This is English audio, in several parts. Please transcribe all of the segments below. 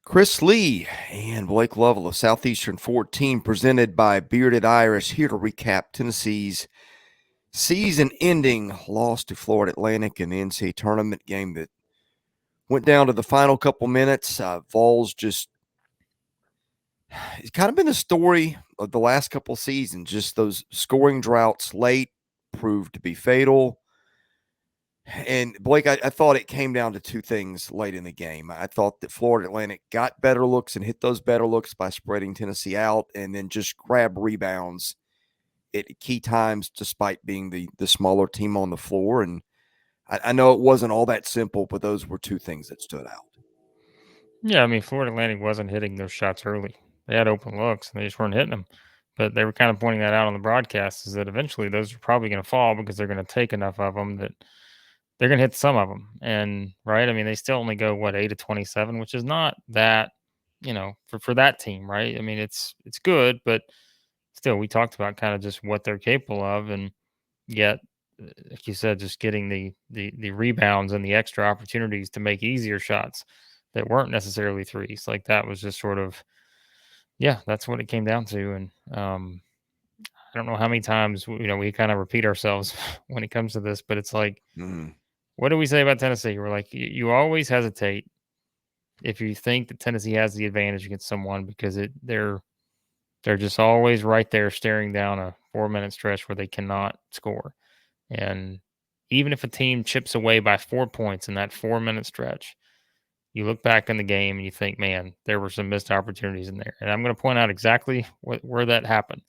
Chris Lee and Blake Lovell of Southeastern 14, presented by Bearded Iris, here to recap Tennessee's season-ending loss to Florida Atlantic in the NCAA Tournament game that went down to the final couple minutes. Vols just – it's kind of been the story of the last couple seasons. Just those scoring droughts late proved to be fatal. And, Blake, I thought it came down to two things late in the game. I thought that Florida Atlantic got better looks and hit those better looks by spreading Tennessee out and then just grab rebounds at key times despite being the smaller team on the floor. And I know it wasn't all that simple, but those were two things that stood out. Yeah, I mean, Florida Atlantic wasn't hitting those shots early. They had open looks, and they just weren't hitting them. But they were kind of pointing that out on the broadcast, is that eventually those are probably going to fall because they're going to take enough of them that they're going to hit some of them. And, right, I mean, they still only go, 8 of 27, which is not that, for that team, right? I mean, it's good, but still, we talked about kind of just what they're capable of, and yet, like you said, just getting the rebounds and the extra opportunities to make easier shots that weren't necessarily threes. Like that was just sort of, yeah, that's what it came down to. And I don't know how many times we kind of repeat ourselves when it comes to this, but it's like, what do we say about Tennessee? We're like, you always hesitate if you think that Tennessee has the advantage against someone because they're just always right there staring down a 4-minute stretch where they cannot score. And even if a team chips away by 4 points in that 4-minute stretch, you look back in the game and you think, man, there were some missed opportunities in there. And I'm going to point out exactly where that happened.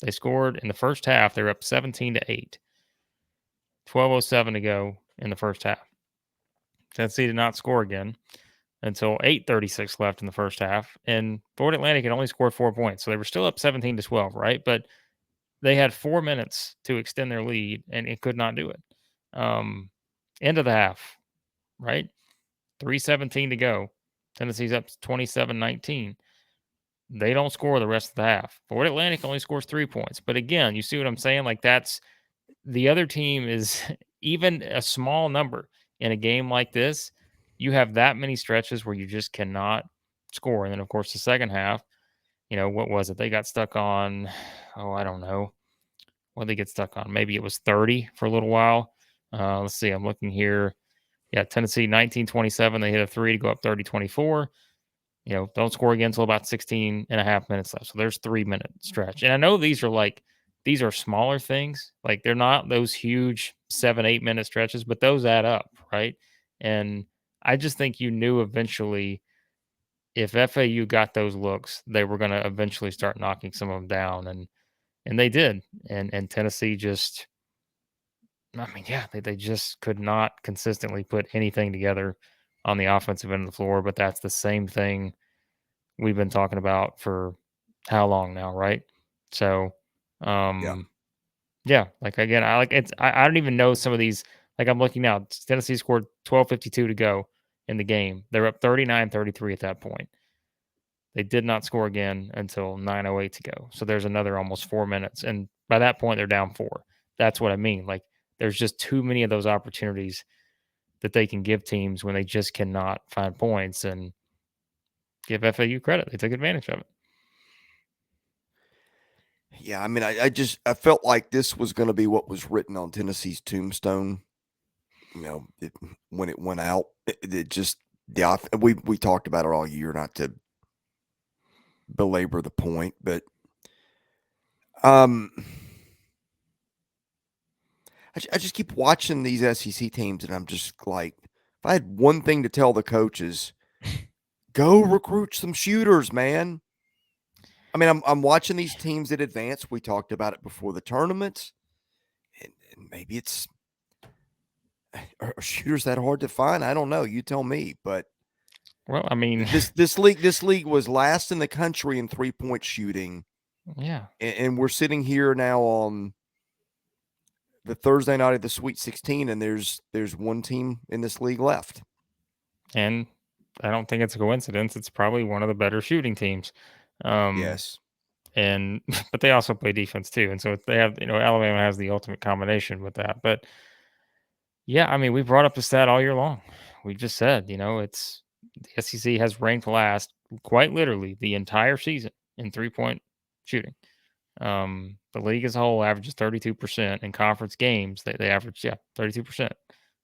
They scored in the first half. They were up 17-8. 12:07 to go in the first half. Tennessee did not score again until 8:36 left in the first half. And Florida Atlantic had only scored 4 points. So they were still up 17-12, right? But they had 4 minutes to extend their lead, and it could not do it. End of the half, right? 3:17 to go. Tennessee's up 27-19. They don't score the rest of the half. Florida Atlantic only scores 3 points. But again, you see what I'm saying? Like that's the other team is even a small number in a game like this. You have that many stretches where you just cannot score. And then, of course, the second half, what was it? They got stuck on, I don't know. What did they get stuck on? Maybe it was 30 for a little while. Let's see. I'm looking here. Yeah, Tennessee 19-27. They hit a three to go up 30-24. Don't score again until about 16 and a half minutes left. So there's 3-minute stretch. And I know these are smaller things. Like they're not those huge 7-8 minute stretches, but those add up, right? And I just think you knew eventually if FAU got those looks, they were going to eventually start knocking some of them down. And they did. And Tennessee just, I mean, yeah, they just could not consistently put anything together on the offensive end of the floor. But that's the same thing we've been talking about for how long now, right? So, yeah, like again, I don't even know some of these. Like I'm looking now, Tennessee scored 12:52 to go in the game. They're up 39-33 at that point. They did not score again until 9:08 to go. So there's another almost 4 minutes, and by that point they're down 4. That's what I mean. Like there's just too many of those opportunities that they can give teams when they just cannot find points. And give FAU credit, they took advantage of it. Yeah, I mean, I felt like this was going to be what was written on Tennessee's tombstone. When it went out, it just we talked about it all year, not to belabor the point, but I just keep watching these SEC teams, and I'm just like, if I had one thing to tell the coaches, go recruit some shooters, man. I mean, I'm watching these teams that advance. We talked about it before the tournament, and maybe it's are shooters that hard to find. I don't know. You tell me. But well, I mean, this league was last in the country in 3-point shooting. Yeah, and we're sitting here now on the Thursday night of the Sweet 16, and there's one team in this league left. And I don't think it's a coincidence. It's probably one of the better shooting teams. Yes. And but they also play defense too. And so they have, Alabama has the ultimate combination with that. But yeah, I mean, we brought up the stat all year long. We just said, it's the SEC has ranked last, quite literally, the entire season in 3-point shooting. The league as a whole averages 32%. In conference games. They average 32%.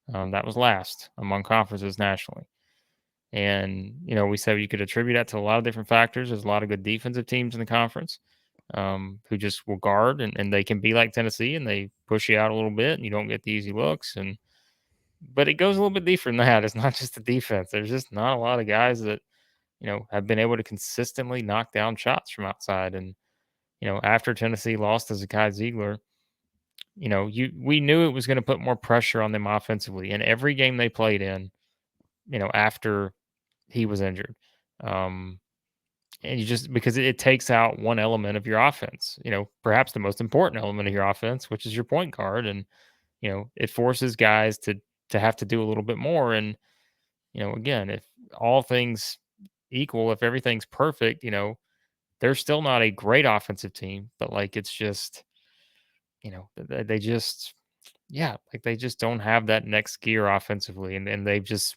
That was last among conferences nationally. And we said you could attribute that to a lot of different factors. There's a lot of good defensive teams in the conference who just will guard, and they can be like Tennessee, and they push you out a little bit, and you don't get the easy looks. But it goes a little bit deeper than that. It's not just the defense. There's just not a lot of guys that have been able to consistently knock down shots from outside. And after Tennessee lost to Zakai Ziegler, we knew it was going to put more pressure on them offensively in every game they played in. After he was injured. And you just because it takes out one element of your offense, perhaps the most important element of your offense, which is your point guard. And, it forces guys to have to do a little bit more. And, again, if all things equal, if everything's perfect, they're still not a great offensive team, but like it's just, they just like they just don't have that next gear offensively. And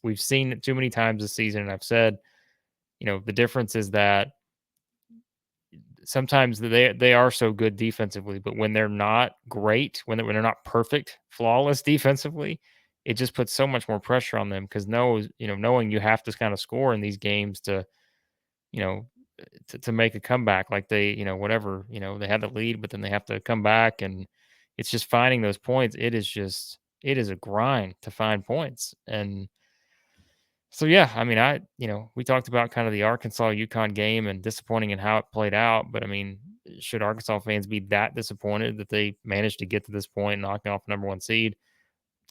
we've seen it too many times this season. And I've said, the difference is that sometimes they are so good defensively, but when they're not great, when they're not perfect, flawless defensively, it just puts so much more pressure on them because knowing you have to kind of score in these games to, you know, to make a comeback like they, whatever, they had the lead, but then they have to come back and it's just finding those points. It is a grind to find points. And so, yeah, I mean, we talked about kind of the Arkansas UConn game and disappointing in how it played out. But I mean, should Arkansas fans be that disappointed that they managed to get to this point, knocking off the number one seed?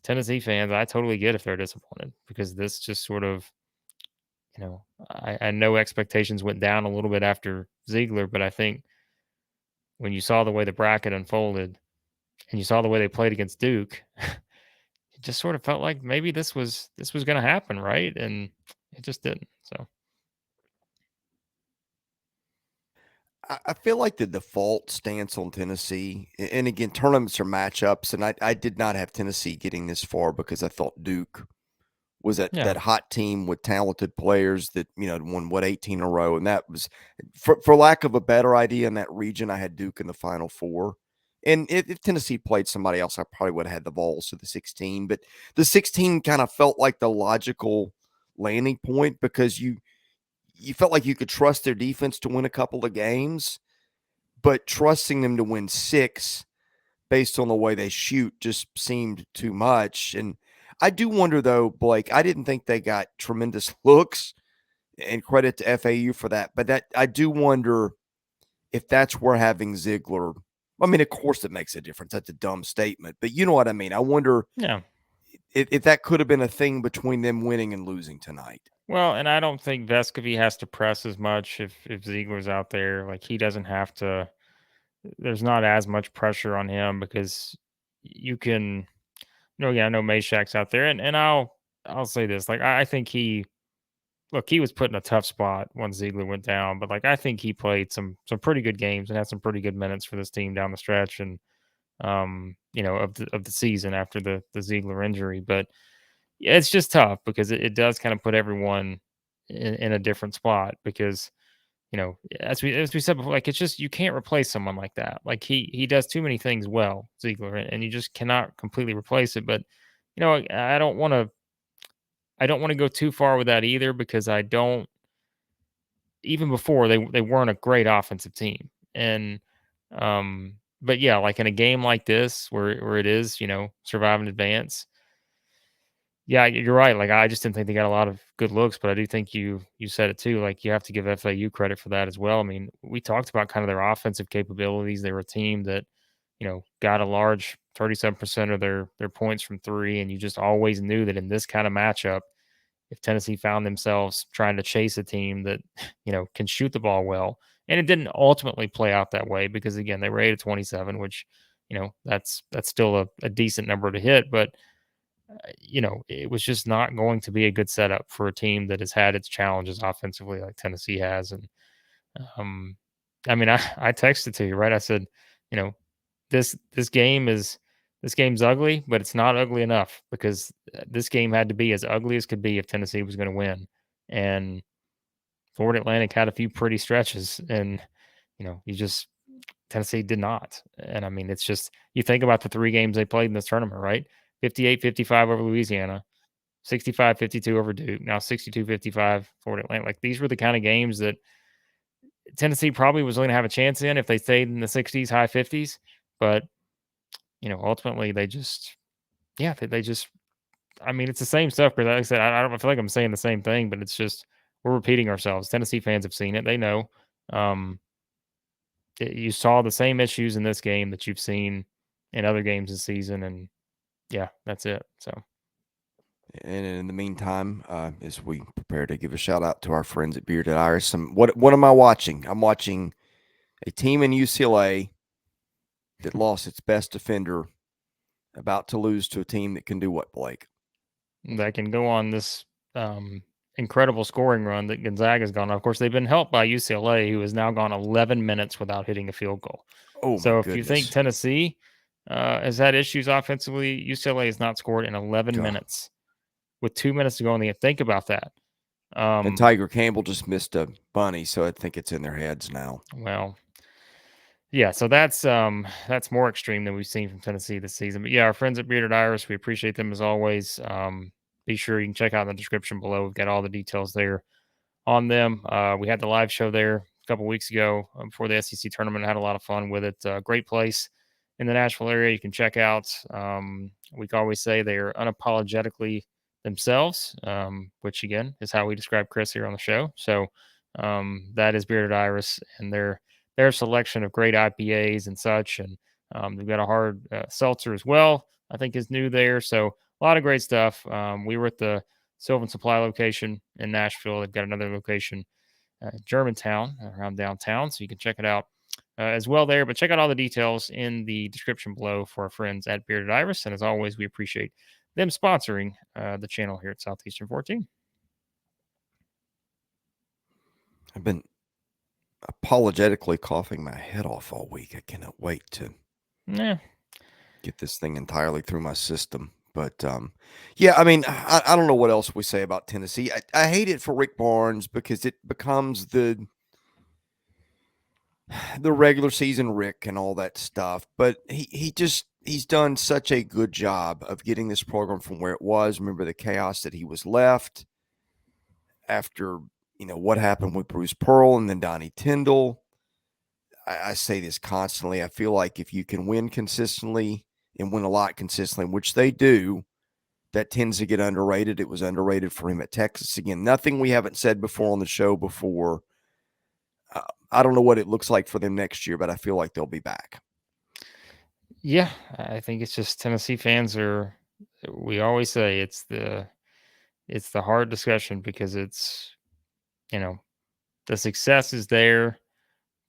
Tennessee fans, I totally get if they're disappointed because this just sort of, I know expectations went down a little bit after Ziegler, but I think when you saw the way the bracket unfolded and you saw the way they played against Duke, it just sort of felt like maybe this was going to happen, right? And it just didn't. So I feel like the default stance on Tennessee, and again, tournaments are matchups, and I did not have Tennessee getting this far because I thought Duke was that yeah, hot team with talented players that won 18 in a row, and that was for lack of a better idea in that region. I had Duke in the Final Four, and if Tennessee played somebody else, I probably would have had the Vols to the 16. But the 16 kind of felt like the logical landing point because you felt like you could trust their defense to win a couple of games, but trusting them to win 6 based on the way they shoot just seemed too much. And I do wonder, though, Blake, I didn't think they got tremendous looks, and credit to FAU for that. But that I do wonder if that's where having Ziegler, I mean, of course it makes a difference. That's a dumb statement, but you know what I mean. I wonder yeah. if that could have been a thing between them winning and losing tonight. Well, and I don't think Vescovy has to press as much if Ziegler's out there. Like he doesn't have to. There's not as much pressure on him because you can. I know Meshack's out there, and I'll say this. Like I think he was put in a tough spot when Ziegler went down, but like I think he played some pretty good games and had some pretty good minutes for this team down the stretch and of the season after the Ziegler injury. But yeah, it's just tough because it does kind of put everyone in a different spot because as we said before, like it's just you can't replace someone like that. Like he does too many things well, Ziegler, and you just cannot completely replace it. But I don't want to go too far with that either because I don't. Even before they weren't a great offensive team, and but yeah, like in a game like this where it is survive and advance. Yeah, you're right. Like I just didn't think they got a lot of good looks, but I do think you said it too. Like you have to give FAU credit for that as well. I mean, we talked about kind of their offensive capabilities. They were a team that got a large 37% of their points from three, and you just always knew that in this kind of matchup, if Tennessee found themselves trying to chase a team that can shoot the ball well, and it didn't ultimately play out that way because again they were 8 of 27, which that's still a decent number to hit, but it was just not going to be a good setup for a team that has had its challenges offensively like Tennessee has. And I mean, I texted to you, right? I said, you know, this game's ugly, but it's not ugly enough because this game had to be as ugly as could be if Tennessee was going to win. And Florida Atlantic had a few pretty stretches, and Tennessee did not. And I mean, it's just, you think about the 3 games they played in this tournament, right? 58-55 over Louisiana, 65-52 over Duke, now 62-55 Florida Atlantic. Like, these were the kind of games that Tennessee probably was going to have a chance in if they stayed in the 60s, high 50s. But, ultimately they just, they just, I mean, it's the same stuff. Because like I said, I feel like I'm saying the same thing, but it's just, we're repeating ourselves. Tennessee fans have seen it. They know. You saw the same issues in this game that you've seen in other games this season. And yeah, that's it. So. And in the meantime, as we prepare to give a shout out to our friends at Bearded Iris, what am I watching? I'm watching a team in UCLA that lost its best defender, about to lose to a team that can do what, Blake? That can go on this incredible scoring run that Gonzaga's gone on. Of course, they've been helped by UCLA, who has now gone 11 minutes without hitting a field goal. Oh, my So if you think goodness. Tennessee has had issues offensively, UCLA has not scored in 11 minutes with 2 minutes to go in the game. Think about that. And Tiger Campbell just missed a bunny, so I think it's in their heads now. Well, yeah, so that's more extreme than we've seen from Tennessee this season. But yeah, our friends at Bearded Iris, we appreciate them as always. Be sure you can check out in the description below. We've got all the details there on them. We had the live show there a couple weeks ago before the SEC tournament. I had a lot of fun with it. Great place in the Nashville area. You can check out. We can always say they are unapologetically themselves, which again is how we describe Chris here on the show. So that is Bearded Iris and their selection of great IPAs and such. And they've got a hard seltzer as well, I think is new there. So a lot of great stuff. We were at the Sylvan Supply location in Nashville. They've got another location, Germantown, around downtown. So you can check it out as well there. But check out all the details in the description below for our friends at Bearded Iris. And as always, we appreciate them sponsoring the channel here at Southeastern 14. I've been apologetically coughing my head off all week. I cannot wait to get this thing entirely through my system. But, yeah, I mean, I don't know what else we say about Tennessee. I hate it for Rick Barnes because it becomes the regular season Rick and all that stuff. But he's done such a good job of getting this program from where it was. Remember the chaos that he was left after, what happened with Bruce Pearl and then Donnie Tyndall. I say this constantly. I feel like if you can win consistently and win a lot consistently, which they do, that tends to get underrated. It was underrated for him at Texas. Again, nothing we haven't said before on the show before. I don't know what it looks like for them next year, but I feel like they'll be back. Yeah, I think it's just Tennessee fans we always say it's the hard discussion because it's, the success is there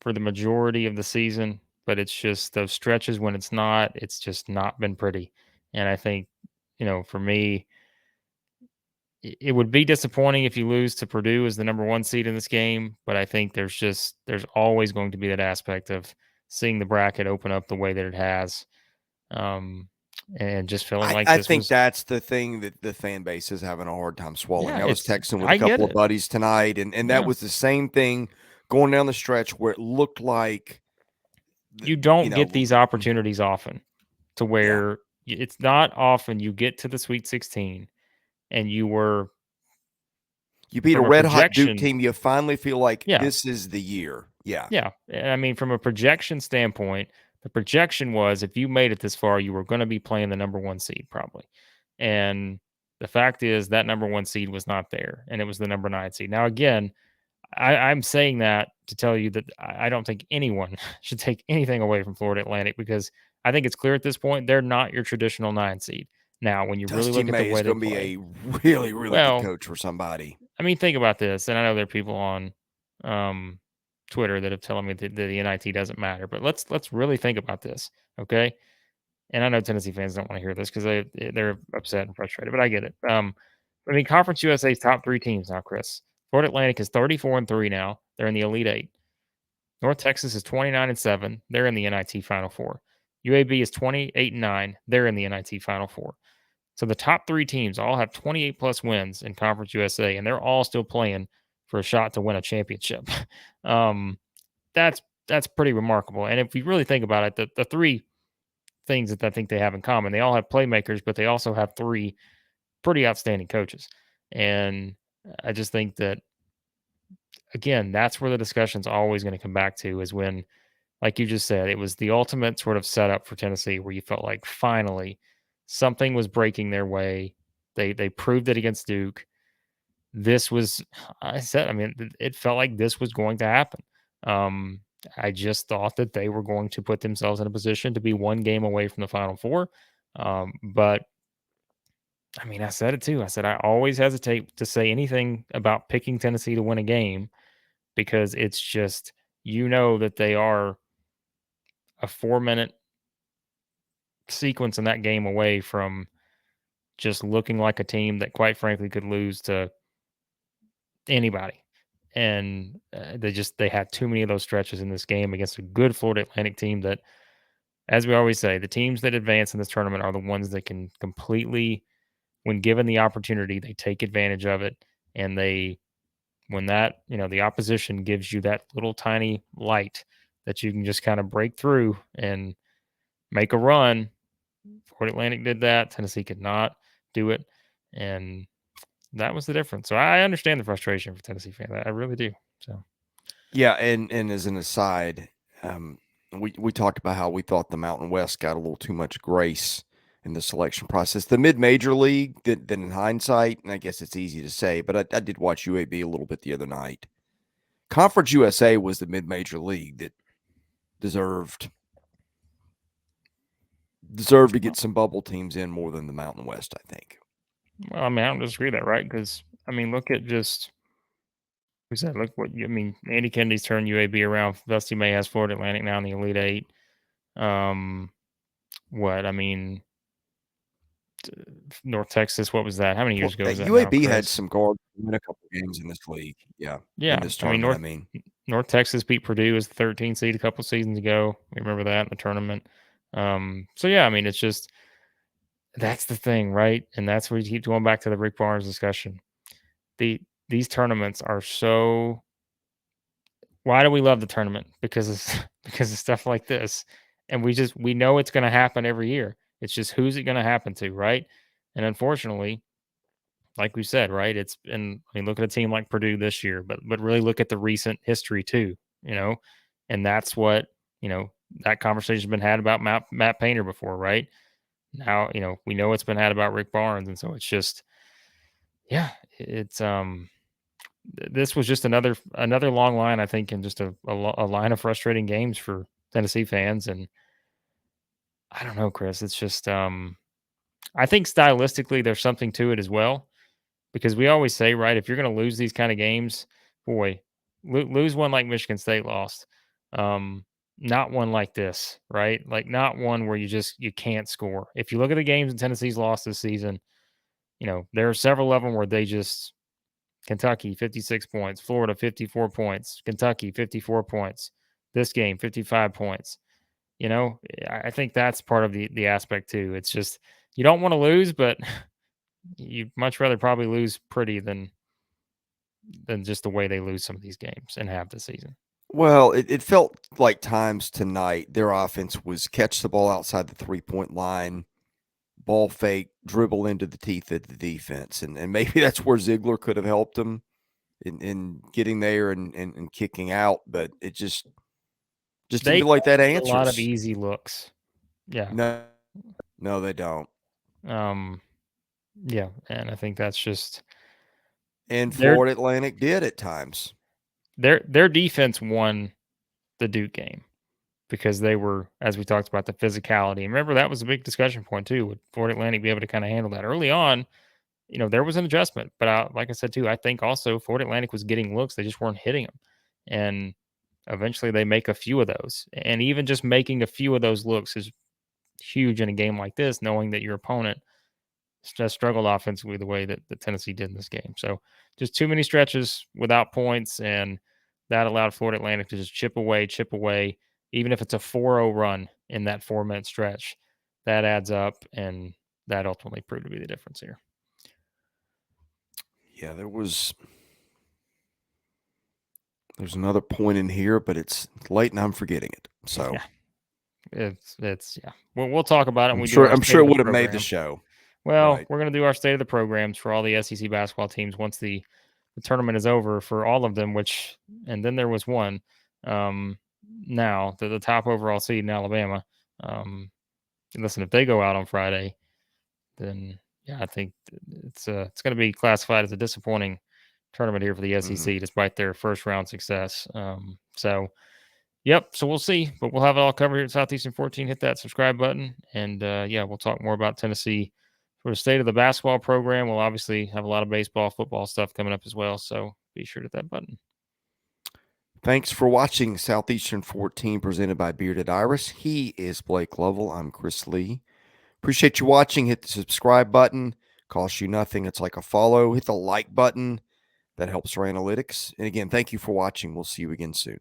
for the majority of the season, but it's just those stretches when it's just not been pretty. And I think, for me, it would be disappointing if you lose to Purdue as the number 1 seed in this game, but I think there's always going to be that aspect of seeing the bracket open up the way that it has. And just feeling like I think that's the thing that the fan base is having a hard time swallowing. Yeah, I was texting with a couple of buddies tonight, and that was the same thing going down the stretch where it looked like you don't get these opportunities often to where it's not often you get to the Sweet 16 and you beat a red hot Duke team. You finally feel like this is the year. Yeah. Yeah. I mean, from a projection standpoint, the projection was if you made it this far, you were going to be playing the number 1 seed probably. And the fact is that number 1 seed was not there, and it was the number 9 seed. Now, again, I'm saying that to tell you that I don't think anyone should take anything away from Florida Atlantic because I think it's clear at this point they're not your traditional 9 seed. Now, when you really look at the way they play, be a really, really good coach for somebody. I mean, think about this, and I know there are people on Twitter that have telling me that the NIT doesn't matter, but let's really think about this, okay? And I know Tennessee fans don't want to hear this because they're upset and frustrated, but I get it. I mean, Conference USA's top 3 teams now, Chris. Florida Atlantic is 34-3 now. They're in the Elite 8. North Texas is 29-7. They're in the NIT Final Four. UAB is 28-9. They're in the NIT Final Four. So the top 3 teams all have 28 plus wins in Conference USA, and they're all still playing for a shot to win a championship. um, that's pretty remarkable. And if you really think about it, the 3 things that I think they have in common, they all have playmakers, but they also have 3 pretty outstanding coaches. And I just think that, again, that's where the discussion's always going to come back to, is when, like you just said, it was the ultimate sort of setup for Tennessee where you felt like finally something was breaking their way. They proved it against Duke. This was, I mean, it felt like this was going to happen. Um, I just thought that they were going to put themselves in a position to be one game away from the Final Four. But I mean, I said it too. I said I always hesitate to say anything about picking Tennessee to win a game because it's just, that they are a 4-minute sequence in that game away from just looking like a team that, quite frankly, could lose to anybody. And they had too many of those stretches in this game against a good Florida Atlantic team that, as we always say, the teams that advance in this tournament are the ones that can completely, when given the opportunity, they take advantage of it. And when that, the opposition gives you that little tiny light that you can just kind of break through and make a run. Florida Atlantic did that. Tennessee could not do it. And that was the difference. So I understand the frustration for Tennessee fans. I really do. So Yeah, and as an aside, we talked about how we thought the Mountain West got a little too much grace in the selection process. The mid-major league, that in hindsight, and I guess it's easy to say, but I did watch UAB a little bit the other night. Conference USA was the mid-major league that deserved to get some bubble teams in more than the Mountain West, I think. Well, I mean, I don't disagree with that, right? Because I mean, look at just we said, look what I mean. Andy Kennedy's turned UAB around. Dusty May has Florida Atlantic now in the Elite Eight. What I mean, North Texas. What was that? How many years ago was that now, UAB had Chris? some guards win a couple games in this league. Yeah, in Yeah, this I mean tournament. North Texas beat Purdue as the 13th seed a couple seasons ago. We remember that in the tournament. So yeah, I mean, it's just that's the thing, right? And that's where you keep going back to the Rick Barnes discussion. These tournaments are so. Why do we love the tournament? Because it's because of stuff like this, and we know it's going to happen every year. It's just who's it going to happen to, right? And unfortunately, like we said, right? It's been. I mean, look at a team like Purdue this year, but really look at the recent history too. And that's what that conversation's been had about Matt Painter before, right? Now we know it's been had about Rick Barnes, and so it's just yeah, it's this was just another long line, I think, and just a line of frustrating games for Tennessee fans. And I don't know, Chris. It's just I think stylistically there's something to it as well because we always say, right, if you're going to lose these kind of games, boy, lose one like Michigan State lost. Not one like this, right? Like not one where you can't score. If you look at the games in Tennessee's lost this season, there are several of them where they just Kentucky 56 points, Florida 54 points, Kentucky 54 points. This game 55 points. I think that's part of the aspect too. It's just you don't want to lose, but you'd much rather probably lose pretty than just the way they lose some of these games and have this season. Well, it felt like times tonight their offense was catch the ball outside the 3-point line, ball fake, dribble into the teeth of the defense. And maybe that's where Ziegler could have helped them in getting there and kicking out, but it just didn't They feel like that a lot of answers. easy looks. Yeah. No, they don't. Um yeah, and I think that's just And their Florida Atlantic did at times. their defense won the Duke game because they were, as we talked about, the physicality. And remember that was a big discussion point too. Would Florida Atlantic be able to kind of handle that early on? There was an adjustment, but like I said too, I think also Florida Atlantic was getting looks; they just weren't hitting them, and eventually they make a few of those. And even just making a few of those looks is huge in a game like this, knowing that your opponent just struggled offensively the way that Tennessee did in this game. So just too many stretches without points, and that allowed Florida Atlantic to just chip away, even if it's a 4-0 run in that 4-minute stretch. That adds up, and that ultimately proved to be the difference here. Yeah, there's another point in here, but it's late and I'm forgetting it. So yeah, it's yeah. We'll talk about it. I'm sure it would have made the show. Well, right. We're going to do our state of the programs for all the SEC basketball teams once the tournament is over for all of them. And then there was one. Now the top overall seed in Alabama. Listen, if they go out on Friday, then yeah, I think it's going to be classified as a disappointing tournament here for the SEC, despite their first round success. So we'll see, but we'll have it all covered here at Southeastern 14. Hit that subscribe button, and we'll talk more about Tennessee for the state of the basketball program. We'll obviously have a lot of baseball, football stuff coming up as well, so be sure to hit that button. Thanks for watching Southeastern 14 presented by Bearded Iris. He is Blake Lovell. I'm Chris Lee. Appreciate you watching. Hit the subscribe button. Costs you nothing. It's like a follow. Hit the like button. That helps our analytics. And again, thank you for watching. We'll see you again soon.